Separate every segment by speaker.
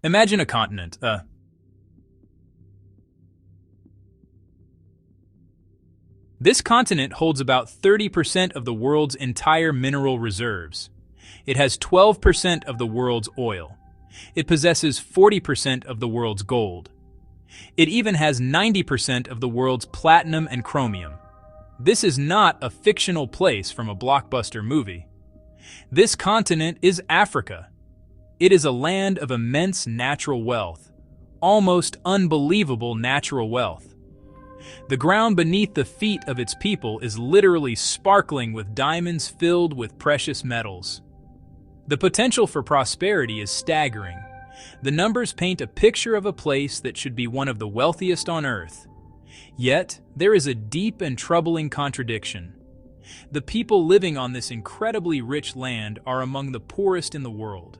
Speaker 1: Imagine a continent. This continent holds about 30% of the world's entire mineral reserves. It has 12% of the world's oil. It possesses 40% of the world's gold. It even has 90% of the world's platinum and chromium. This is not a fictional place from a blockbuster movie. This continent is Africa. It is a land of immense natural wealth, almost unbelievable natural wealth. The ground beneath the feet of its people is literally sparkling with diamonds filled with precious metals. The potential for prosperity is staggering. The numbers paint a picture of a place that should be one of the wealthiest on Earth. Yet, there is a deep and troubling contradiction. The people living on this incredibly rich land are among the poorest in the world.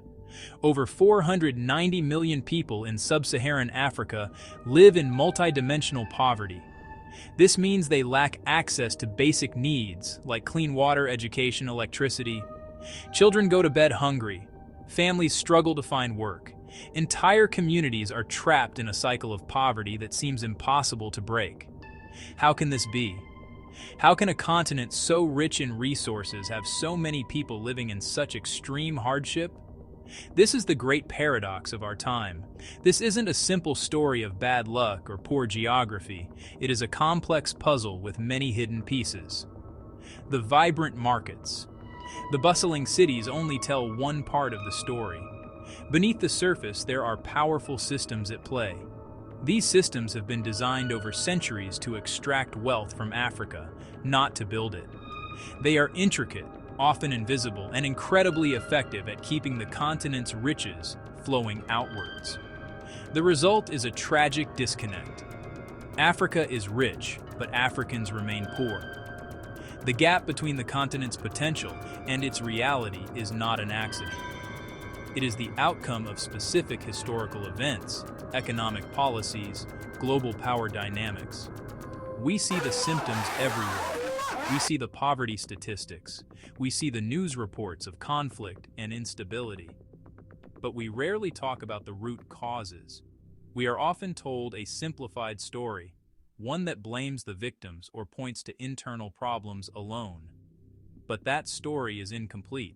Speaker 1: Over 490 million people in sub-Saharan Africa live in multidimensional poverty. This means they lack access to basic needs like clean water, education, electricity. Children go to bed hungry. Families struggle to find work. Entire communities are trapped in a cycle of poverty that seems impossible to break. How can this be? How can a continent so rich in resources have so many people living in such extreme hardship? This is the great paradox of our time. This isn't a simple story of bad luck or poor geography. It is a complex puzzle with many hidden pieces. The vibrant markets. The bustling cities only tell one part of the story. Beneath the surface, there are powerful systems at play. These systems have been designed over centuries to extract wealth from Africa, not to build it. They are intricate, often invisible, and incredibly effective at keeping the continent's riches flowing outwards. The result is a tragic disconnect. Africa is rich, but Africans remain poor. The gap between the continent's potential and its reality is not an accident. It is the outcome of specific historical events, economic policies, global power dynamics. We see the symptoms everywhere. We see the poverty statistics. We see the news reports of conflict and instability. But we rarely talk about the root causes. We are often told a simplified story, one that blames the victims or points to internal problems alone. But that story is incomplete.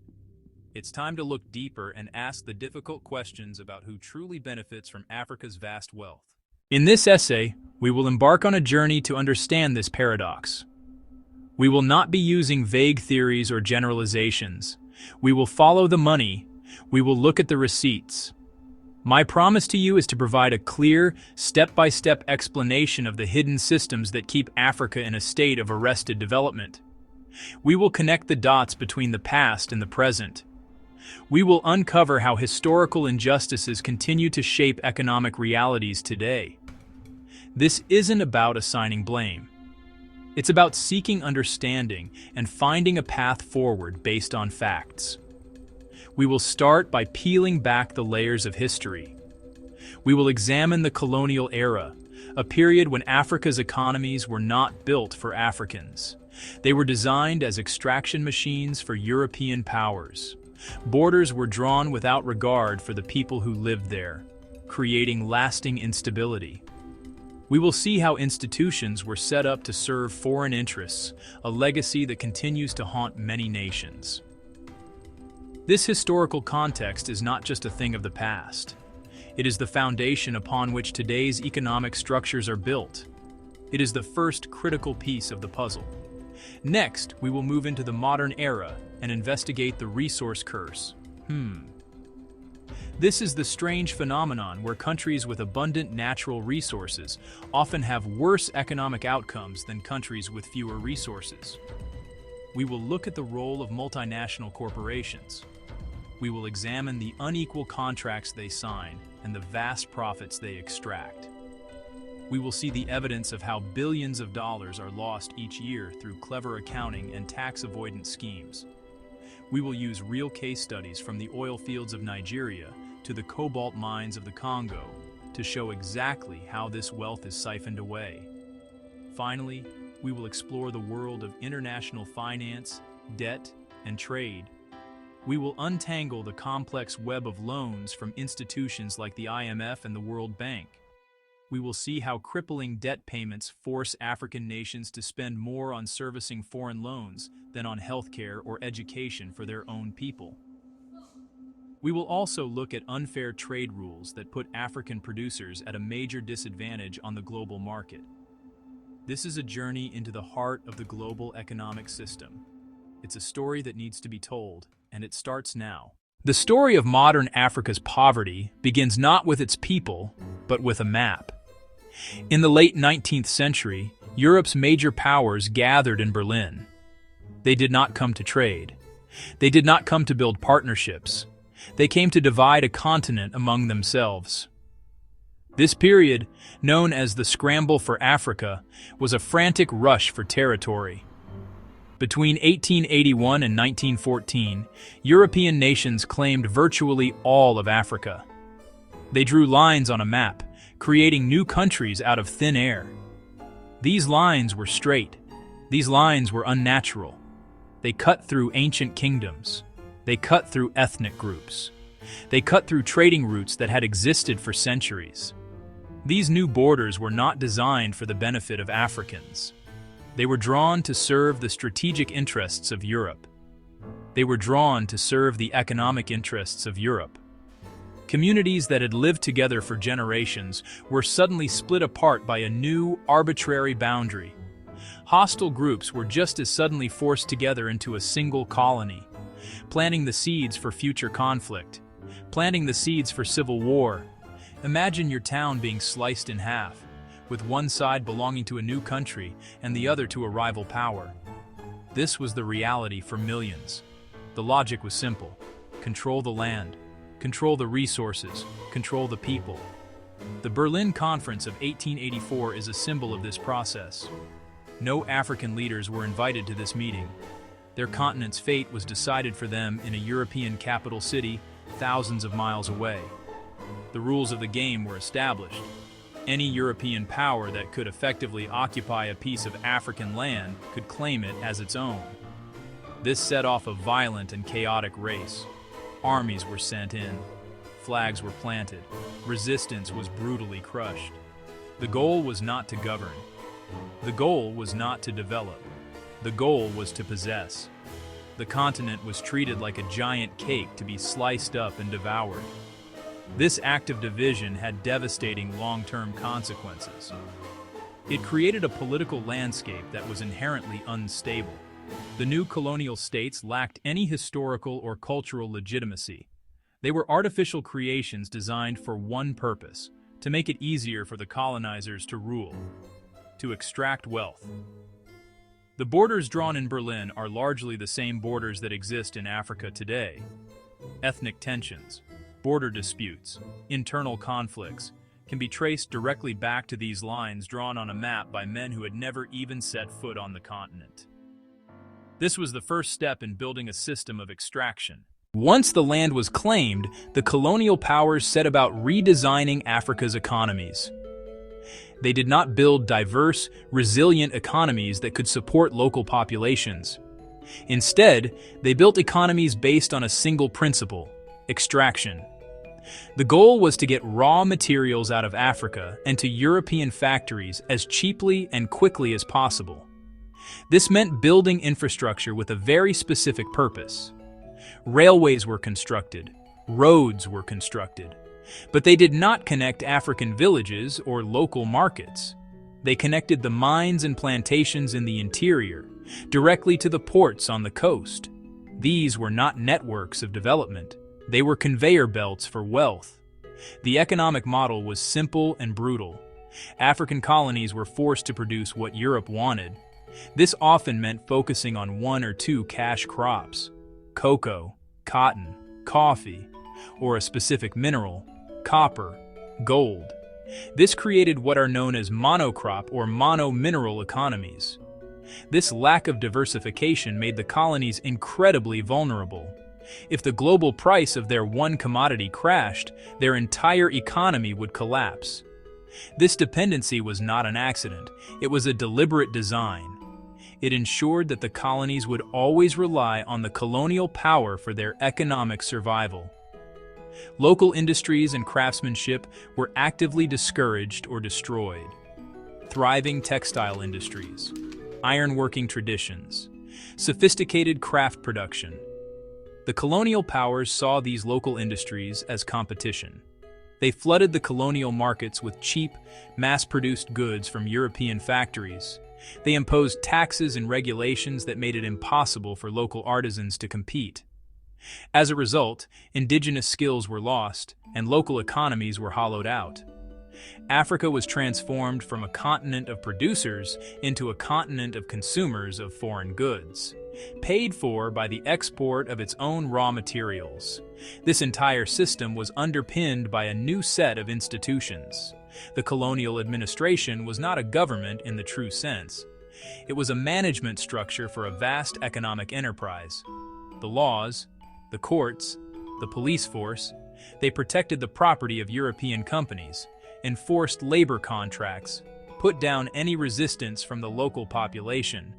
Speaker 1: It's time to look deeper and ask the difficult questions about who truly benefits from Africa's vast wealth. In this essay, we will embark on a journey to understand this paradox. We will not be using vague theories or generalizations. We will follow the money. We will look at the receipts. My promise to you is to provide a clear, step-by-step explanation of the hidden systems that keep Africa in a state of arrested development. We will connect the dots between the past and the present. We will uncover how historical injustices continue to shape economic realities today. This isn't about assigning blame. It's about seeking understanding and finding a path forward based on facts. We will start by peeling back the layers of history. We will examine the colonial era, a period when Africa's economies were not built for Africans. They were designed as extraction machines for European powers. Borders were drawn without regard for the people who lived there, creating lasting instability. We will see how institutions were set up to serve foreign interests, a legacy that continues to haunt many nations. This historical context is not just a thing of the past. It is the foundation upon which today's economic structures are built. It is the first critical piece of the puzzle. Next, we will move into the modern era and investigate the resource curse. This is the strange phenomenon where countries with abundant natural resources often have worse economic outcomes than countries with fewer resources. We will look at the role of multinational corporations. We will examine the unequal contracts they sign and the vast profits they extract. We will see the evidence of how billions of dollars are lost each year through clever accounting and tax avoidance schemes. We will use real case studies from the oil fields of Nigeria to the cobalt mines of the Congo to show exactly how this wealth is siphoned away. Finally, we will explore the world of international finance, debt, and trade. We will untangle the complex web of loans from institutions like the IMF and the World Bank. We will see how crippling debt payments force African nations to spend more on servicing foreign loans than on healthcare or education for their own people. We will also look at unfair trade rules that put African producers at a major disadvantage on the global market. This is a journey into the heart of the global economic system. It's a story that needs to be told, and it starts now. The story of modern Africa's poverty begins not with its people, but with a map. In the late 19th century, Europe's major powers gathered in Berlin. They did not come to trade. They did not come to build partnerships. They came to divide a continent among themselves. This period, known as the Scramble for Africa, was a frantic rush for territory. Between 1881 and 1914, European nations claimed virtually all of Africa. They drew lines on a map, creating new countries out of thin air. These lines were straight. These lines were unnatural. They cut through ancient kingdoms. They cut through ethnic groups. They cut through trading routes that had existed for centuries. These new borders were not designed for the benefit of Africans. They were drawn to serve the strategic interests of Europe. They were drawn to serve the economic interests of Europe. Communities that had lived together for generations were suddenly split apart by a new, arbitrary boundary. Hostile groups were just as suddenly forced together into a single colony, planting the seeds for future conflict, planting the seeds for civil war. Imagine your town being sliced in half, with one side belonging to a new country and the other to a rival power. This was the reality for millions. The logic was simple: control the land, control the resources, control the people. The Berlin Conference of 1884 is a symbol of this process. No African leaders were invited to this meeting. Their continent's fate was decided for them in a European capital city thousands of miles away. The rules of the game were established. Any European power that could effectively occupy a piece of African land could claim it as its own. This set off a violent and chaotic race. Armies were sent in. Flags were planted. Resistance was brutally crushed. The goal was not to govern. The goal was not to develop. The goal was to possess. The continent was treated like a giant cake to be sliced up and devoured. This act of division had devastating long-term consequences. It created a political landscape that was inherently unstable. The new colonial states lacked any historical or cultural legitimacy. They were artificial creations designed for one purpose: to make it easier for the colonizers to rule, to extract wealth. The borders drawn in Berlin are largely the same borders that exist in Africa today. Ethnic tensions, border disputes, internal conflicts can be traced directly back to these lines drawn on a map by men who had never even set foot on the continent. This was the first step in building a system of extraction. Once the land was claimed, the colonial powers set about redesigning Africa's economies. They did not build diverse, resilient economies that could support local populations. Instead, they built economies based on a single principle: extraction. The goal was to get raw materials out of Africa and to European factories as cheaply and quickly as possible. This meant building infrastructure with a very specific purpose. Railways were constructed, roads were constructed, but they did not connect African villages or local markets. They connected the mines and plantations in the interior, directly to the ports on the coast. These were not networks of development. They were conveyor belts for wealth. The economic model was simple and brutal. African colonies were forced to produce what Europe wanted. This often meant focusing on one or two cash crops: cocoa, cotton, coffee, or a specific mineral: copper, gold. This created what are known as monocrop or mono-mineral economies. This lack of diversification made the colonies incredibly vulnerable. If the global price of their one commodity crashed, their entire economy would collapse. This dependency was not an accident. It was a deliberate design. It ensured that the colonies would always rely on the colonial power for their economic survival. Local industries and craftsmanship were actively discouraged or destroyed. Thriving textile industries, ironworking traditions, sophisticated craft production. The colonial powers saw these local industries as competition. They flooded the colonial markets with cheap, mass-produced goods from European factories. They imposed taxes and regulations that made it impossible for local artisans to compete. As a result, indigenous skills were lost, and local economies were hollowed out. Africa was transformed from a continent of producers into a continent of consumers of foreign goods, paid for by the export of its own raw materials. This entire system was underpinned by a new set of institutions. The colonial administration was not a government in the true sense. It was a management structure for a vast economic enterprise. The laws, the courts, the police force, they protected the property of European companies, enforced labor contracts, put down any resistance from the local population.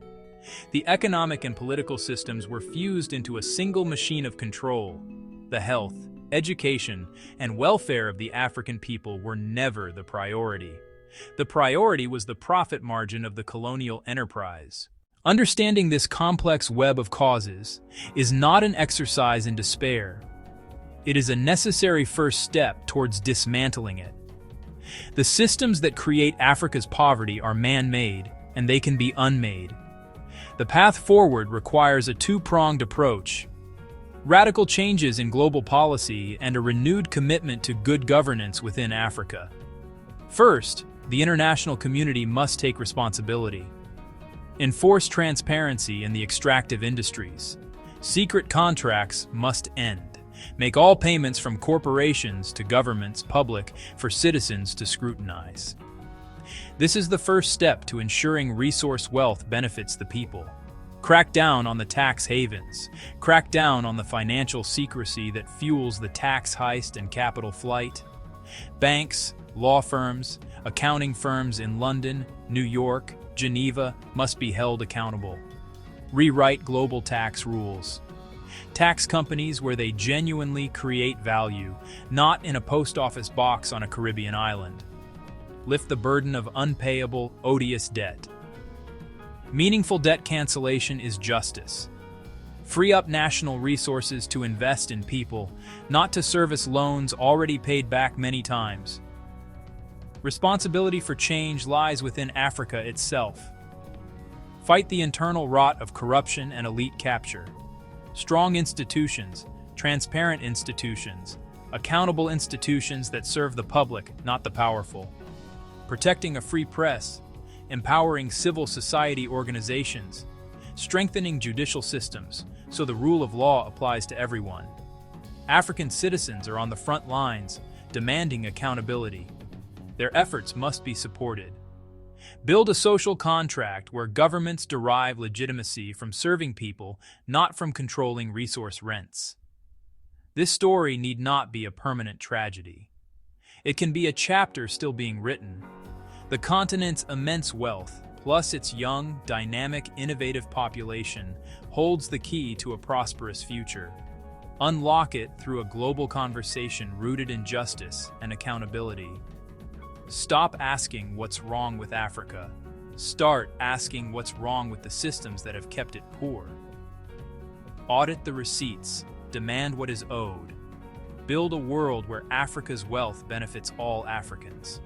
Speaker 1: The economic and political systems were fused into a single machine of control. The health, education, and welfare of the African people were never the priority. The priority was the profit margin of the colonial enterprise. Understanding this complex web of causes is not an exercise in despair. It is a necessary first step towards dismantling it. The systems that create Africa's poverty are man-made, and they can be unmade. The path forward requires a two-pronged approach: radical changes in global policy and a renewed commitment to good governance within Africa. First, the international community must take responsibility. Enforce transparency in the extractive industries. Secret contracts must end. Make all payments from corporations to governments public for citizens to scrutinize. This is the first step to ensuring resource wealth benefits the people. Crack down on the tax havens. Crack down on the financial secrecy that fuels the tax heist and capital flight. Banks, law firms, accounting firms in London, New York, Geneva must be held accountable. Rewrite global tax rules. Tax companies where they genuinely create value, not in a post office box on a Caribbean island. Lift the burden of unpayable, odious debt. Meaningful debt cancellation is justice. Free up national resources to invest in people, not to service loans already paid back many times. Responsibility for change lies within Africa itself. Fight the internal rot of corruption and elite capture. Strong institutions, transparent institutions, accountable institutions that serve the public, not the powerful. Protecting a free press, empowering civil society organizations, strengthening judicial systems so the rule of law applies to everyone. African citizens are on the front lines, demanding accountability. Their efforts must be supported. Build a social contract where governments derive legitimacy from serving people, not from controlling resource rents. This story need not be a permanent tragedy. It can be a chapter still being written. The continent's immense wealth, plus its young, dynamic, innovative population, holds the key to a prosperous future. Unlock it through a global conversation rooted in justice and accountability. Stop asking what's wrong with Africa. Start asking what's wrong with the systems that have kept it poor. Audit the receipts. Demand what is owed. Build a world where Africa's wealth benefits all Africans.